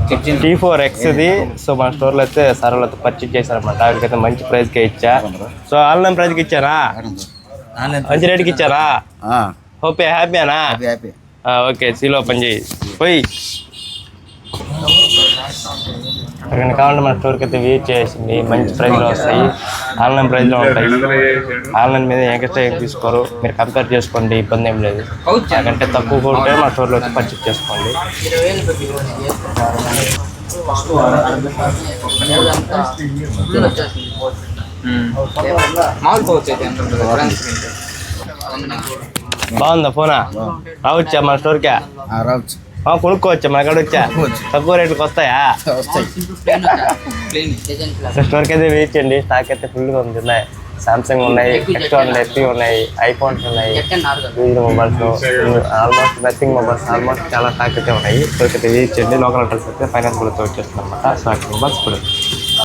T4Xది. So మన స్టోర్లో అయితే సర్వలు అయితే పర్చేజ్ చేశారనమాట. అక్కడికైతే మంచి ప్రైస్కే ఇచ్చా. సో ఆన్లైన్ ప్రైస్కి ఇచ్చారా? మంచి రేట్కి ఇచ్చారా? ఓకే, హ్యాపీనా? ఓకే, సీలో పని చేయి పోయి. అక్కడ కావాలంటే మన స్టోర్కి అయితే విజిట్ చేసింది. మంచి ప్రైస్లో వస్తాయి, ఆన్లైన్ ప్రైస్లో ఉంటాయి. ఆన్లైన్ మీద ఎక్స్ట్రా ఏం తీసుకోరు, మీరు కంపేర్ చేసుకోండి, ఇబ్బంది ఏం లేదు. నాకంటే తక్కువ ఉంటే మా స్టోర్లో అయితే పర్చేజ్ చేసుకోండి. బాగుందా ఫోనా? రావచ్చా మన స్టోర్కే? రావచ్చు, కొనుక్కోవచ్చా మన కాడ? వచ్చా తక్కువ రేట్లకు వస్తాయా? స్టోర్కి అయితే విజిట్ చేయండి. స్టాక్ అయితే ఫుల్గా ఉంది. సామ్సంగ్ ఉన్నాయి, ఎక్స్ట్రా ఉన్నాయి, ఎస్పీ ఉన్నాయి, ఐఫోన్స్ ఉన్నాయి, వివిధ mobiles, almost nothing mobiles, almost చాలా స్టాక్ అయితే ఉన్నాయి. స్టోర్కి అయితే విజిట్ చేయండి. లోకల్ అడ్రస్ అయితే ఫైనాన్స్ కూడా వచ్చేస్తుంది అనమాట. స్టాక్ మొబైల్స్ కూడా